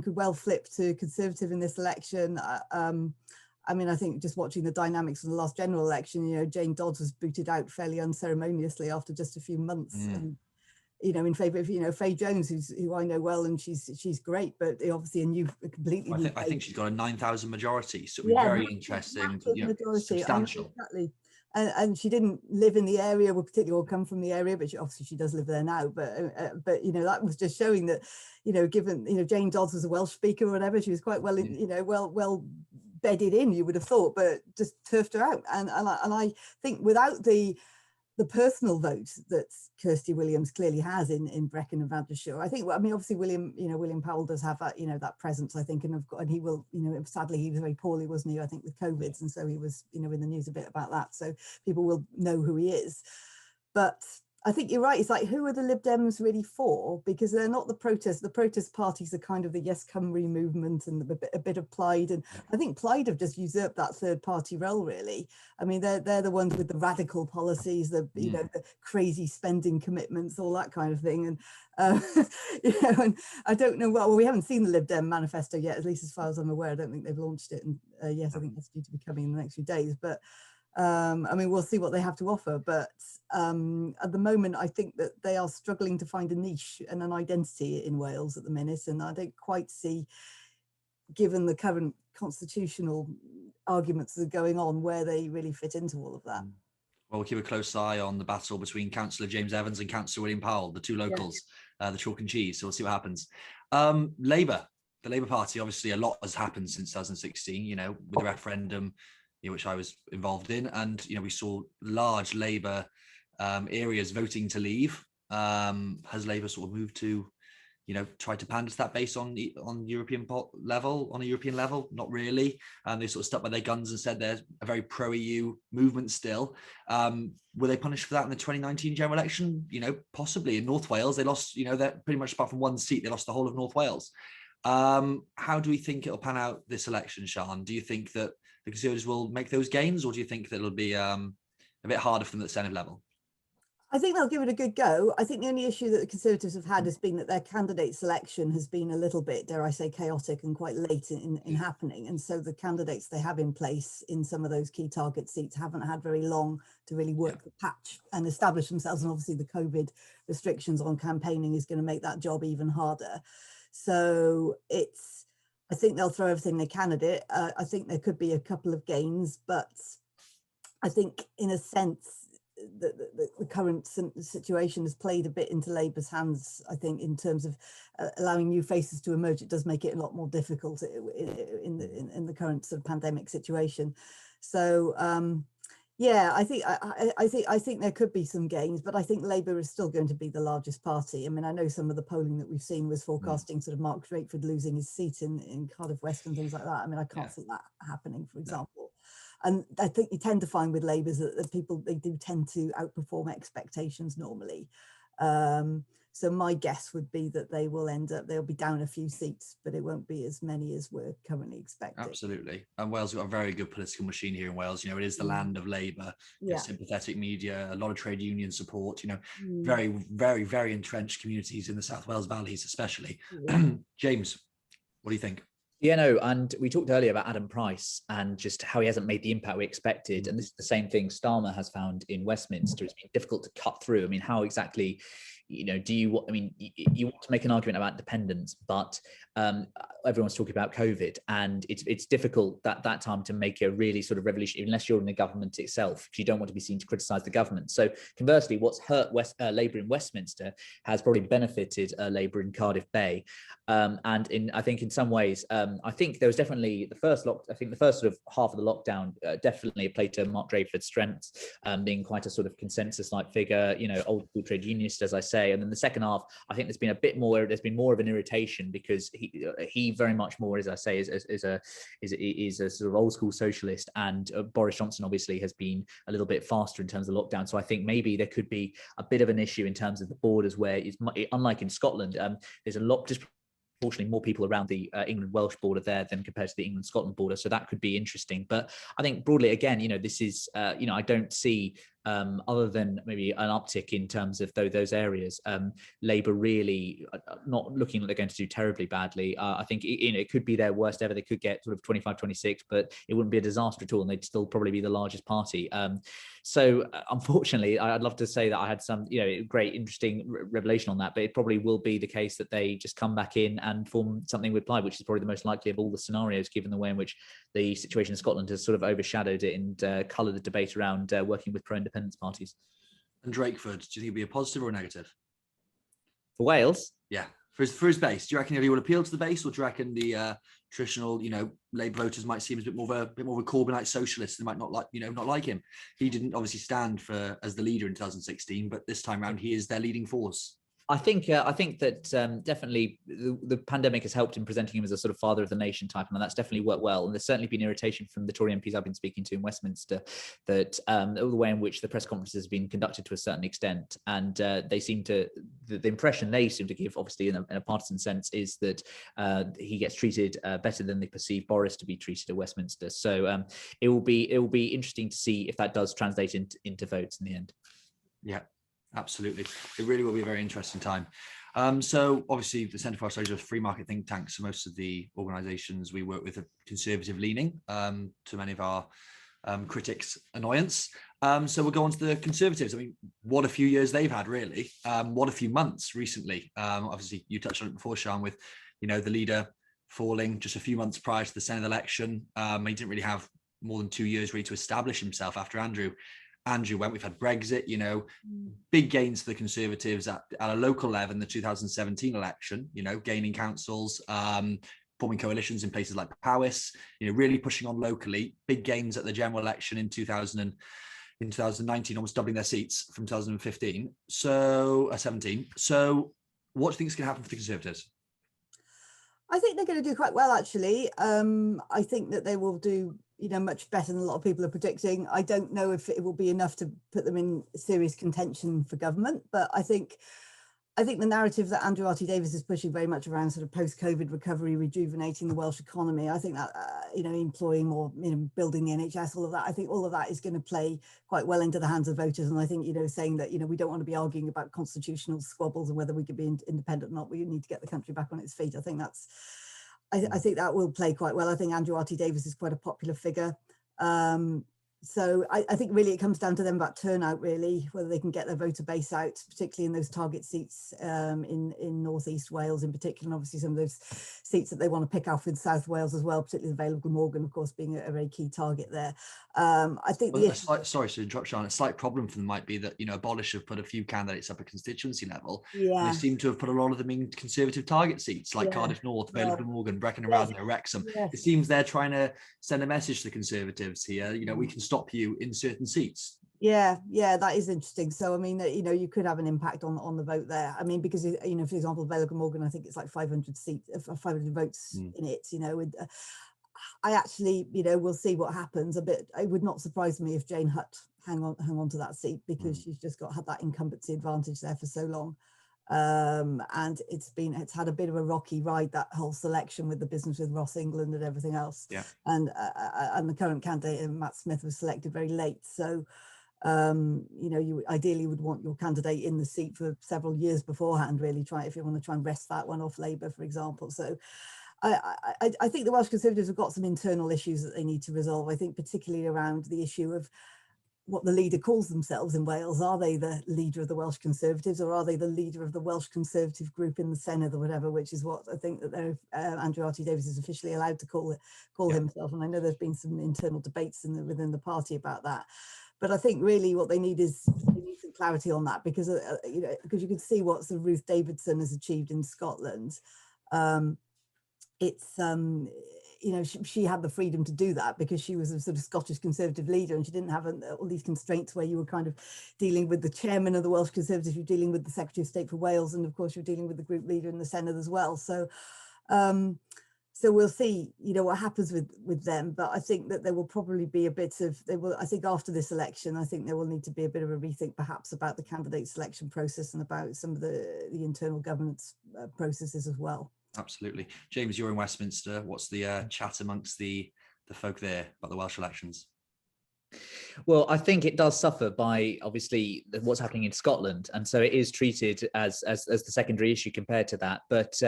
Speaker 2: could well flip to Conservative in this election. I mean, I think just watching the dynamics of the last general election, you know, Jane Dodds was booted out fairly unceremoniously after just a few months. And, you know, in favour of, you know, Faye Jones, who I know well, and she's great, but obviously
Speaker 1: I think she's got a 9,000 majority, so it'll be very interesting. You know, substantial.
Speaker 2: Exactly. And she didn't live in the area, particularly, or come from the area, but she does live there now. But you know, that was just showing that, you know, given, you know, Jane Dodds was a Welsh speaker or whatever, she was quite well, you know, well bedded in, you would have thought, but just turfed her out. And I think without the personal vote that Kirsty Williams clearly has in Brecon and Radnorshire, I think, I mean, obviously William Powell does have that, you know, that presence, I think, and he will, you know, sadly he was very poorly, wasn't he, I think, with COVID, and so he was, you know, in the news a bit about that, so people will know who he is. But I think you're right. It's like, who are the Lib Dems really for? Because they're not the protest. The protest parties are kind of the Yes Cymru movement and a bit of Plaid. And I think Plaid have just usurped that third party role, really. I mean, they're the ones with the radical policies, you know, the crazy spending commitments, all that kind of thing. And you know, and I don't know. Well, we haven't seen the Lib Dem manifesto yet, at least as far as I'm aware. I don't think they've launched it. And yes, I think that's due to be coming in the next few days. But I mean, we'll see what they have to offer, but at the moment, I think that they are struggling to find a niche and an identity in Wales at the minute, and I don't quite see, given the current constitutional arguments that are going on, where they really fit into all of that.
Speaker 1: Well, we'll keep a close eye on the battle between Councillor James Evans and Councillor William Powell, the two locals, the chalk and cheese, so we'll see what happens. Labour, the Labour Party, obviously a lot has happened since 2016, you know, with the referendum, which I was involved in, and you know, we saw large Labour areas voting to leave. Has Labour sort of moved to tried to pander to that base on European level, on a European level? Not really. They sort of stuck by their guns and said they're a very pro-EU movement still. Were they punished for that in the 2019 general election? Possibly. In North Wales, they lost, they're pretty much apart from one seat, they lost the whole of North Wales. How do we think it'll pan out this election, Sian? Do you think that the Conservatives will make those gains, or do you think that it'll be a bit harder for them at the Senate level?
Speaker 2: I think they'll give it a good go. I think the only issue that the Conservatives have had has been that their candidate selection has been a little bit, dare I say, chaotic and quite late in happening. And so the candidates they have in place in some of those key target seats haven't had very long to really work the patch and establish themselves. And obviously the COVID restrictions on campaigning is going to make that job even harder. So I think they'll throw everything they can at it. I think there could be a couple of gains, but I think in a sense, the current situation has played a bit into Labour's hands. I think in terms of allowing new faces to emerge, it does make it a lot more difficult in the current sort of pandemic situation. So I think there could be some gains, but I think Labour is still going to be the largest party. I mean, I know some of the polling that we've seen was forecasting sort of Mark Drakeford losing his seat in Cardiff West and things like that. I mean, I can't see that happening, for example. And I think you tend to find with Labour that they do tend to outperform expectations normally. So my guess would be that they'll be down a few seats, but it won't be as many as we're currently expecting.
Speaker 1: Absolutely. And Wales has got a very good political machine here in Wales. It is the land of Labour, sympathetic media, a lot of trade union support, very, very, very entrenched communities in the South Wales valleys, especially. James, what do you think?
Speaker 3: Yeah, no, and we talked earlier about Adam Price and just how he hasn't made the impact we expected. And this is the same thing Starmer has found in Westminster. It's been difficult to cut through. I mean, how exactly, do you want to make an argument about independence, but everyone's talking about COVID, and it's difficult that time to make a really sort of revolution, unless you're in the government itself, because you don't want to be seen to criticise the government. So conversely, what's hurt Labour in Westminster has probably benefited Labour in Cardiff Bay. I think in some ways, I think there was definitely the first sort of half of the lockdown definitely played to Mark Drakeford's strengths, being quite a sort of consensus-like figure, old school trade unionist, as I say. And then the second half, I think there's been more of an irritation, because he very much more, as I say, is a sort of old school socialist, and Boris Johnson obviously has been a little bit faster in terms of lockdown. So I think maybe there could be a bit of an issue in terms of the borders, where it's unlike in Scotland, there's a lot unfortunately more people around the England-Welsh border there than compared to the England-Scotland border. So that could be interesting. But I think broadly, again, this is, I don't see, other than maybe an uptick in terms of those areas, Labour really not looking like they're going to do terribly badly. I think it could be their worst ever. They could get sort of 25, 26, but it wouldn't be a disaster at all, and they'd still probably be the largest party. So unfortunately, I'd love to say that I had some great interesting revelation on that, but it probably will be the case that they just come back in and form something with Plaid, which is probably the most likely of all the scenarios, given the way in which the situation in Scotland has sort of overshadowed it and coloured the debate around working with pro-independence parties.
Speaker 1: And Drakeford, do you think it'd be a positive or a negative
Speaker 3: for Wales?
Speaker 1: Yeah, for his base. Do you reckon he will appeal to the base, or do you reckon the traditional, Labour voters might see him as a bit more of a Corbynite socialist? They might not like him. He didn't obviously stand as the leader in 2016, but this time around he is their leading force. I think
Speaker 3: that definitely the pandemic has helped in presenting him as a sort of father of the nation type, and that's definitely worked well. And there's certainly been irritation from the Tory MPs I've been speaking to in Westminster that the way in which the press conferences have been conducted to a certain extent, and they seem to, the impression they seem to give, obviously in a partisan sense, is that he gets treated better than they perceive Boris to be treated at Westminster. So it will be interesting to see if that does translate into votes in the end.
Speaker 1: Yeah. Absolutely. It really will be a very interesting time. So obviously the Centre for Australia is a free market think tank. So most of the organisations we work with are conservative leaning, to many of our critics' annoyance. So we'll go on to the Conservatives. I mean, what a few years they've had, really. What a few months recently. Obviously you touched on it before, Sian, with, the leader falling just a few months prior to the Senate election. He didn't really have more than 2 years really to establish himself after Andrew went. We've had Brexit, big gains for the Conservatives at a local level in the 2017 election, gaining councils, forming coalitions in places like Powys, really pushing on locally, big gains at the general election in 2019, almost doubling their seats from 2015. So 17. So What do you think is going to happen for the Conservatives?
Speaker 2: I think they're going to do quite well, actually. I think that they will do, much better than a lot of people are predicting. I don't know if it will be enough to put them in serious contention for government, but I think the narrative that Andrew R.T. Davies is pushing very much around sort of post-COVID recovery, rejuvenating the Welsh economy. I think that, employing more, building the NHS, all of that. I think all of that is going to play quite well into the hands of voters. And I think, saying that, we don't want to be arguing about constitutional squabbles and whether we could be independent or not. We need to get the country back on its feet. I think I think that will play quite well. I think Andrew R.T. Davies is quite a popular figure. So I think really it comes down to them about turnout, really, whether they can get their voter base out, particularly in those target seats in North East Wales in particular, and obviously some of those seats that they want to pick off in South Wales as well, particularly the Vale of Glamorgan, of course, being a very key target there. I think
Speaker 1: sorry to interrupt, Sian. A slight problem for them might be that, Abolish have put a few candidates up at constituency level.
Speaker 2: Yeah.
Speaker 1: And they seem to have put a lot of them in Conservative target seats, like Cardiff North, Vale of Glamorgan, Brecon and Radnor, Wrexham. Yes. It seems they're trying to send a message to the Conservatives here. We can stop you in certain seats.
Speaker 2: Yeah, that is interesting. So I mean, you could have an impact on the vote there. I mean, because for example, Vale of Glamorgan, I think it's like 500 seats, 500 votes in it. I actually, we'll see what happens. It would not surprise me if Jane Hutt hung on to that seat, because she's just had that incumbency advantage there for so long. And it's had a bit of a rocky ride, that whole selection, with the business with Ross England and everything else.
Speaker 1: Yeah.
Speaker 2: And the current candidate, Matt Smith, was selected very late. So you ideally would want your candidate in the seat for several years beforehand, really, if you want to try and wrest that one off Labour, for example. So I think the Welsh Conservatives have got some internal issues that they need to resolve. I think particularly around the issue of what the leader calls themselves in Wales. Are they the leader of the Welsh Conservatives, or are they the leader of the Welsh Conservative group in the Senedd or whatever, which is what I think that Andrew R.T. Davies is officially allowed to call himself. And I know there's been some internal debates within the party about that. But I think really what they need is some clarity on that, because because you can see what sort of Ruth Davidson has achieved in Scotland. She had the freedom to do that because she was a sort of Scottish Conservative leader, and she didn't have all these constraints where you were kind of dealing with the chairman of the Welsh Conservatives, you're dealing with the Secretary of State for Wales, and of course you're dealing with the group leader in the Senedd as well. So we'll see, what happens with them. But I think that there will probably be I think after this election, I think there will need to be a bit of a rethink perhaps about the candidate selection process and about some of the internal governance processes as well.
Speaker 1: Absolutely. James, you're in Westminster. What's the chat amongst the folk there about the Welsh elections?
Speaker 3: Well, I think it does suffer by obviously what's happening in Scotland, and so it is treated as the secondary issue compared to that. But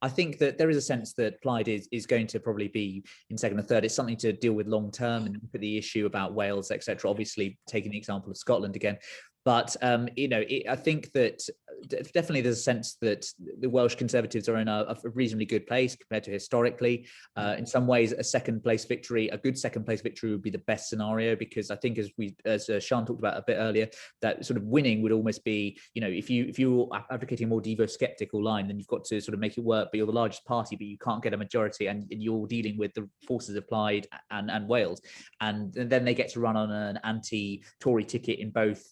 Speaker 3: I think that there is a sense that Plaid is going to probably be in second or third. It's something to deal with long term, and look at the issue about Wales, etc. Obviously, taking the example of Scotland again. But, I think that definitely there's a sense that the Welsh Conservatives are in a reasonably good place compared to historically. In some ways, a good second place victory would be the best scenario, because I think as Sian talked about a bit earlier, that sort of winning would almost be, if you're advocating a more devo-skeptical line, then you've got to sort of make it work, but you're the largest party, but you can't get a majority, and you're dealing with the forces of Plaid and Wales. And then they get to run on an anti-Tory ticket in both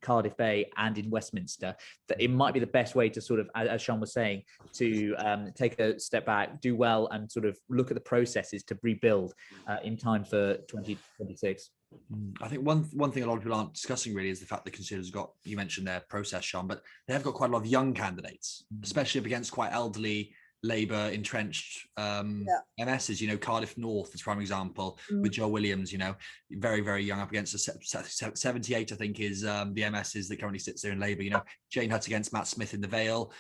Speaker 3: Cardiff Bay and in Westminster. That it might be the best way to sort of, as Sian was saying, to take a step back, do well, and sort of look at the processes to rebuild in time for 2026.
Speaker 1: I think one thing a lot of people aren't discussing really is the fact that Conservatives got, you mentioned their process, Sian, but they have got quite a lot of young candidates, especially up against quite elderly Labour entrenched MSs. Cardiff North is a prime example with Joe Williams, very, very young, up against 78, I think, is the MSs that currently sits there in Labour. Jane Hutt against Matt Smith in the Vale.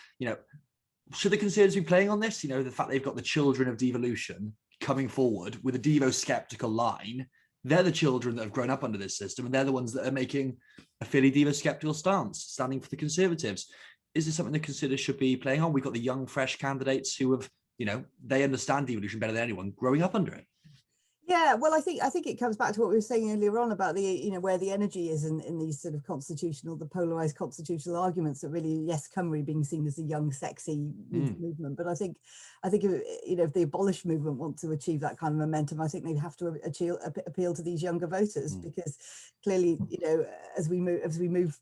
Speaker 1: Should the Conservatives be playing on this? The fact they've got the children of devolution coming forward with a devo-skeptical line. They're the children that have grown up under this system, and they're the ones that are making a fairly devo-skeptical stance, standing for the Conservatives. Is this something the Conservatives should be playing on? We've got the young, fresh candidates who have, they understand devolution better than anyone, growing up under it.
Speaker 2: Yeah, well, I think it comes back to what we were saying earlier on about the, where the energy is in these sort of the polarized constitutional arguments that really, yes, Cymru being seen as a young, sexy movement. But I think if the Abolish movement want to achieve that kind of momentum, I think they'd have to appeal to these younger voters, because clearly, as we move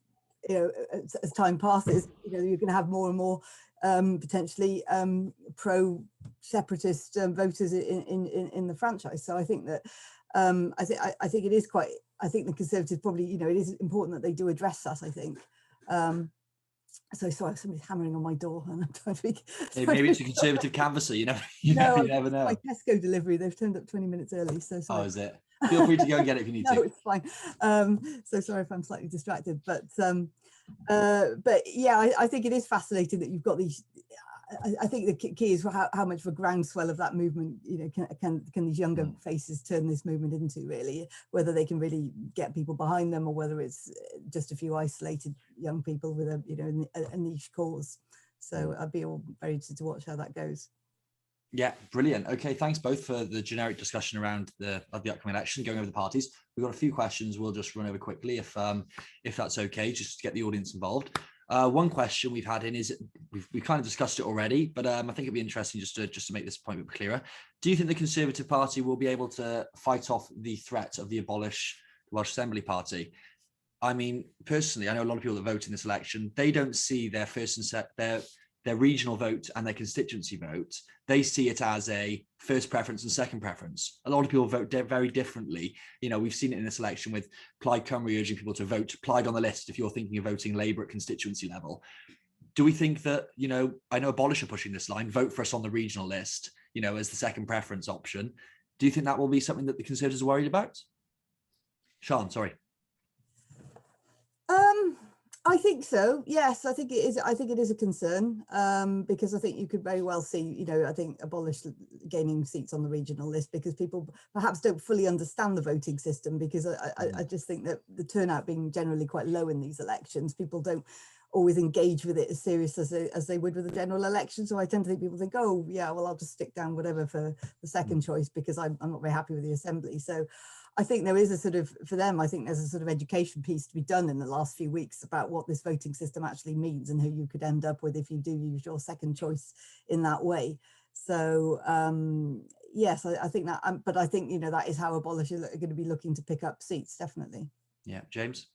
Speaker 2: as time passes, you're going to have more and more potentially pro-separatist voters in the franchise. So I think that I think it is quite. I think the Conservatives probably, it is important that they do address that. I think. So sorry, somebody's hammering on my door, and I'm trying to be.
Speaker 1: Maybe it's a Conservative canvasser. You never know.
Speaker 2: My Tesco delivery. They've turned up 20 minutes early. So sorry.
Speaker 1: Oh, is it? Feel free to go and get it if you need to.
Speaker 2: No, it's fine. So sorry if I'm slightly distracted, but yeah, I think it is fascinating that you've got these. I think the key is how much of a groundswell of that movement, can these younger faces turn this movement into, really, whether they can really get people behind them, or whether it's just a few isolated young people with a niche cause. So I'd be all very interested to watch how that goes.
Speaker 1: Yeah, brilliant. Okay, thanks both for the generic discussion around the upcoming election, going over the parties. We've got a few questions we'll just run over quickly if that's okay, just to get the audience involved. One question we've had in is, we've kind of discussed it already, but I think it'd be interesting just to make this point a bit clearer. Do you think the Conservative Party will be able to fight off the threat of the Abolish Welsh Assembly Party? I mean, personally, I know a lot of people that vote in this election, they don't see their their regional vote and their constituency vote, they see it as a first preference and second preference. A lot of people vote very differently. We've seen it in this election with Plaid Cymru urging people to vote Plaid on the list if you're thinking of voting Labour at constituency level. Do we think that, I know Abolish are pushing this line, vote for us on the regional list, as the second preference option. Do you think that will be something that the Conservatives are worried about? Sean, sorry.
Speaker 2: I think so. Yes, I think it is. I think it is a concern because I think you could very well see, I think Abolish gaining seats on the regional list because people perhaps don't fully understand the voting system, because I just think that the turnout being generally quite low in these elections, people don't always engage with it as serious as they would with the general election. So I tend to think people think, oh yeah, well, I'll just stick down whatever for the second choice because I'm not very happy with the Assembly. So I think there is a sort of, for them, I think there's a sort of education piece to be done in the last few weeks about what this voting system actually means and who you could end up with if you do use your second choice in that way. So yes, I think that, but I think, that is how Abolish are going to be looking to pick up seats, definitely.
Speaker 1: Yeah, James?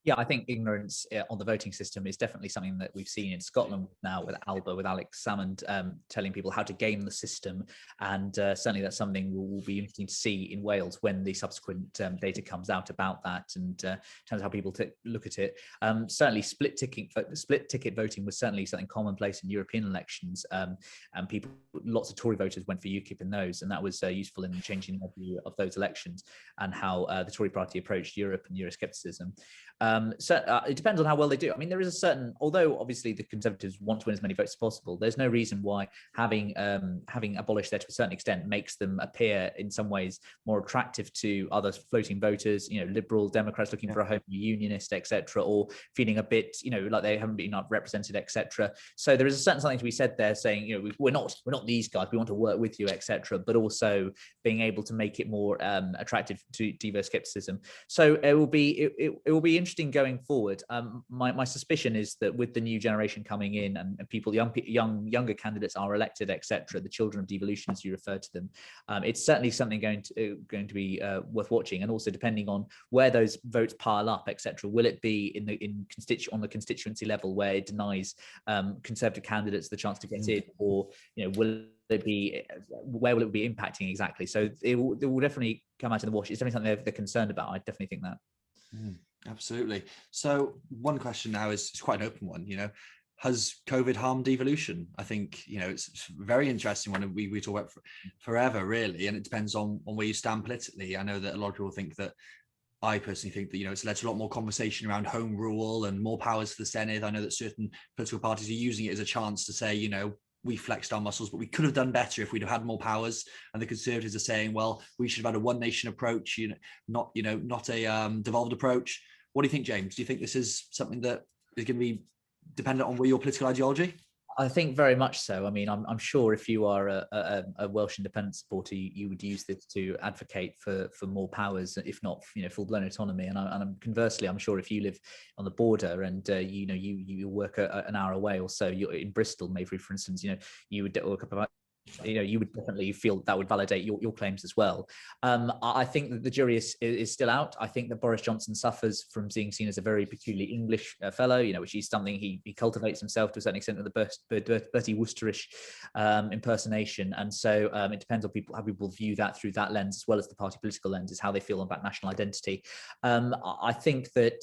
Speaker 3: Yeah, I think ignorance on the voting system is definitely something that we've seen in Scotland now with Alba, with Alex Salmond telling people how to game the system. And certainly that's something we'll be interesting to see in Wales when the subsequent data comes out about that, and in terms of how people look at it. Certainly split ticket voting was certainly something commonplace in European elections, and lots of Tory voters went for UKIP in those, and that was useful in changing the view of those elections and how the Tory party approached Europe and Euroscepticism. It depends on how well they do. I mean, there is a certain, although obviously the Conservatives want to win as many votes as possible, there's no reason why having Abolish there to a certain extent makes them appear in some ways more attractive to other floating voters, Liberal Democrats looking for a home unionist, etc., or feeling a bit, like they haven't been represented, etc. So there is a certain something to be said there, saying, we're not these guys, we want to work with you, etc., but also being able to make it more attractive to Euroscepticism. So it will be interesting going forward. My suspicion is that with the new generation coming in and people, younger candidates are elected, etc., the children of devolution, as you refer to them, it's certainly something going to be worth watching. And also depending on where those votes pile up, etc., will it be on the constituency level where it denies Conservative candidates the chance to get in, or where will it be impacting exactly? So it will definitely come out in the wash. It's definitely something they're concerned about. I definitely think that.
Speaker 1: Absolutely. So one question now is quite an open one. Has COVID harmed devolution? I think it's a very interesting one. We talk about forever, really, and it depends on where you stand politically. I know that a lot of people think that. I personally think that it's led to a lot more conversation around home rule and more powers for the Senedd. I know that certain political parties are using it as a chance to say, we flexed our muscles, but we could have done better if we'd have had more powers. And the Conservatives are saying, well, we should have had a one nation approach, not a devolved approach. What do you think, James? Do you think this is something that is going to be dependent on your political ideology?
Speaker 3: I think very much so. I mean, I'm sure if you are a Welsh independent supporter, you would use this to advocate for more powers, if not full-blown autonomy. And conversely, I'm sure if you live on the border and you work an hour away or so, you're in Bristol, maybe for instance, you would work up you would definitely feel that would validate your claims as well. I think that the jury is still out. I think that Boris Johnson suffers from being seen as a very peculiarly English fellow, which is something he cultivates himself to a certain extent with the Bertie Woosterish impersonation. And so it depends on how people view that through that lens, as well as the party political lens, is how they feel about national identity. I think that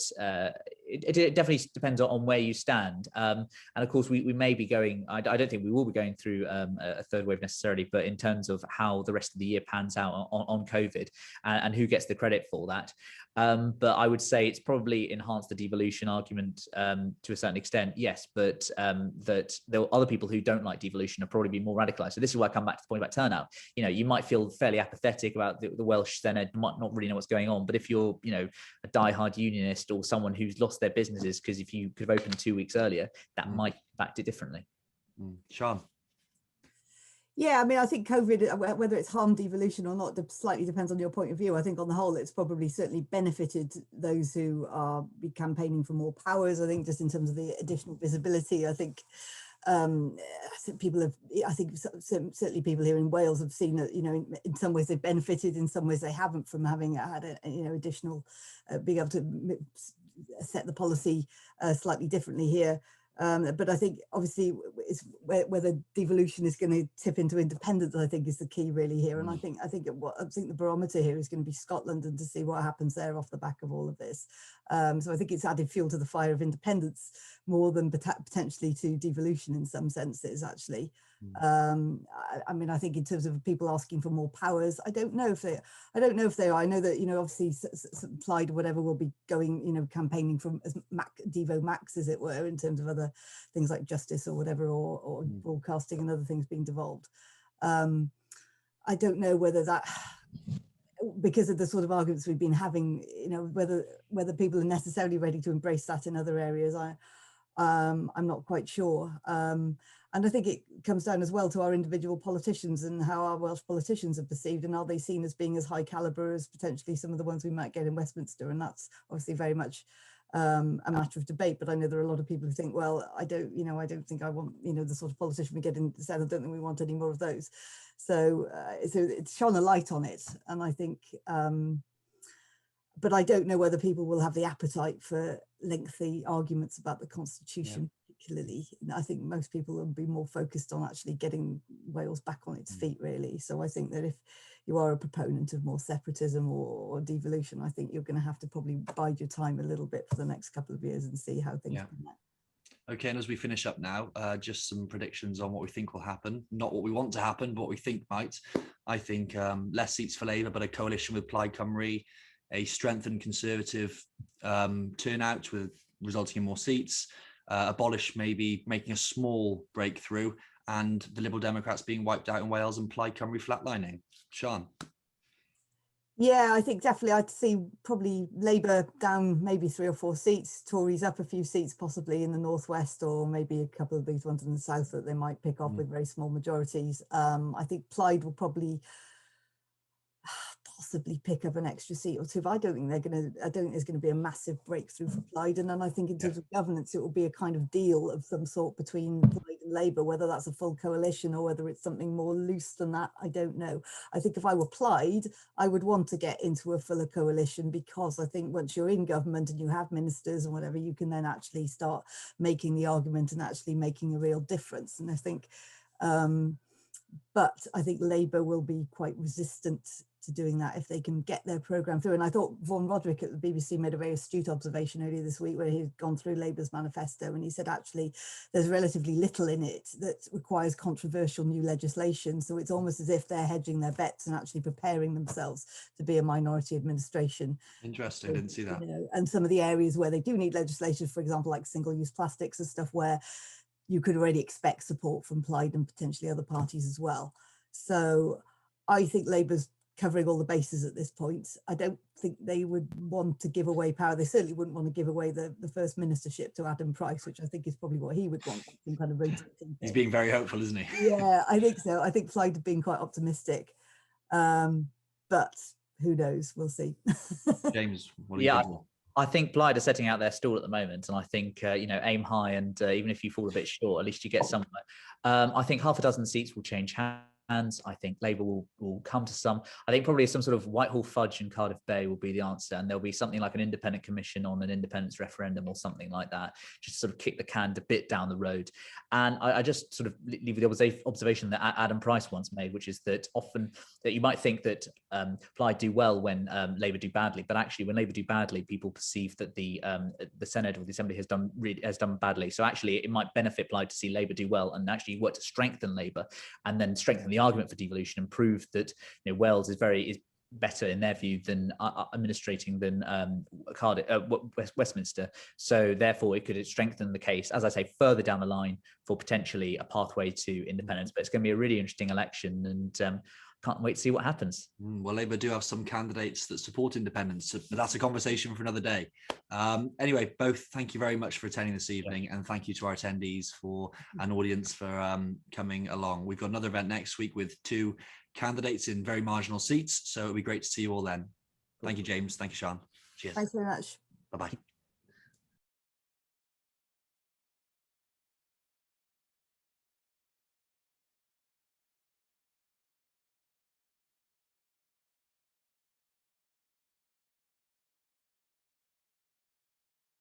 Speaker 3: it definitely depends on where you stand. And of course, we may be going, I don't think we will be going through a third wave necessarily, but in terms of how the rest of the year pans out on COVID and who gets the credit for that. But I would say it's probably enhanced the devolution argument to a certain extent, yes, but that there are other people who don't like devolution are probably be more radicalized. So this is why I come back to the point about turnout. You might feel fairly apathetic about the Welsh Senate, might not really know what's going on, but if you're, a diehard unionist or someone who's lost their businesses because if you could have opened 2 weeks earlier, that might impact it differently.
Speaker 1: Sian.
Speaker 2: Yeah, I mean, I think COVID, whether it's harmed devolution or not, slightly depends on your point of view. I think on the whole, it's probably certainly benefited those who are campaigning for more powers. I think just in terms of the additional visibility, I think people have, I think certainly people here in Wales have seen that, in some ways they've benefited, in some ways they haven't, from having had additional, being able to set the policy slightly differently here. But I think obviously it's whether devolution is going to tip into independence, I think is the key really here. And I think the barometer here is going to be Scotland, and to see what happens there off the back of all of this. So I think it's added fuel to the fire of independence more than potentially to devolution in some senses, actually. I mean, I think in terms of people asking for more powers, I don't know if they are. I know that, obviously Plaid or whatever will be going, campaigning from as Devo Max, as it were, in terms of other things like justice or whatever, or broadcasting and other things being devolved. I don't know whether that, because of the sort of arguments we've been having, whether people are necessarily ready to embrace that in other areas. I'm not quite sure. And I think it comes down as well to our individual politicians and how our Welsh politicians are perceived, and are they seen as being as high calibre as potentially some of the ones we might get in Westminster. And that's obviously very much a matter of debate. But I know there are a lot of people who think, well, I don't think I want, the sort of politician we get in the Senate. I don't think we want any more of those. So it's shone a light on it. And I think, but I don't know whether people will have the appetite for lengthy arguments about the Constitution, particularly. I think most people will be more focused on actually getting Wales back on its feet, really. So I think that if you are a proponent of more separatism or devolution, I think you're going to have to probably bide your time a little bit for the next couple of years and see how things come out.
Speaker 1: Okay, and as we finish up now, just some predictions on what we think will happen. Not what we want to happen, but what we think might. I think less seats for Labour, but a coalition with Plaid Cymru, a strengthened Conservative turnout resulting in more seats, abolish maybe making a small breakthrough, and the Liberal Democrats being wiped out in Wales and Plaid Cymru flatlining. Sian.
Speaker 2: Yeah, I think definitely I'd see probably Labour down maybe 3 or 4 seats, Tories up a few seats possibly in the northwest, or maybe a couple of these ones in the south that they might pick off with very small majorities. I think Plaid will probably possibly pick up an extra seat or two, but I don't think there's going to be a massive breakthrough for Plaid. And then I think in terms of governance, it will be a kind of deal of some sort between Plaid and Labour, whether that's a full coalition or whether it's something more loose than that, I don't know. I think if I were Plaid, I would want to get into a fuller coalition, because I think once you're in government and you have ministers and whatever, you can then actually start making the argument and actually making a real difference. And I think but I think Labour will be quite resistant to doing that if they can get their programme through. And I thought Vaughan Roderick at the BBC made a very astute observation earlier this week, where he'd gone through Labour's manifesto, and he said actually there's relatively little in it that requires controversial new legislation. So it's almost as if they're hedging their bets and actually preparing themselves to be a minority administration.
Speaker 1: Interesting, I didn't see that.
Speaker 2: And some of the areas where they do need legislation, for example, like single-use plastics and stuff, where you could already expect support from Plaid and potentially other parties as well. So I think Labour's covering all the bases at this point. I don't think they would want to give away power. They certainly wouldn't want to give away the first ministership to Adam Price, which I think is probably what he would want, some kind of rotating.
Speaker 1: He's being very hopeful, isn't he?
Speaker 2: Yeah, I think so. I think Plaid have been quite optimistic, but who knows? We'll see.
Speaker 1: James, what do you think?
Speaker 3: I think Plaid are setting out their stall at the moment, and I think aim high, and even if you fall a bit short, at least you get somewhere. I think half a dozen seats will change hands. hands. I think Labour will come to some. I think probably some sort of Whitehall fudge and Cardiff Bay will be the answer, and there'll be something like an independent commission on an independence referendum or something like that, just sort of kick the can a bit down the road. And I just sort of leave with the observation that Adam Price once made, which is that often that you might think that Plaid do well when Labour do badly, but actually when Labour do badly, people perceive that the Senate or the Assembly has done badly. So actually it might benefit Plaid to see Labour do well and actually work to strengthen Labour and then strengthen the argument for devolution and prove that Wales is better in their view than administrating than Cardiff, Westminster. So therefore it could strengthen the case, as I say, further down the line for potentially a pathway to independence. But it's going to be a really interesting election, and can't wait to see what happens.
Speaker 1: Well, Labour do have some candidates that support independence, but that's a conversation for another day. Anyway, both, thank you very much for attending this evening, and thank you to our attendees and audience for coming along. We've got another event next week with 2 candidates in very marginal seats, so it'll be great to see you all then. Thank you, James. Thank you, Sean. Cheers.
Speaker 2: Thanks very much.
Speaker 1: Bye-bye.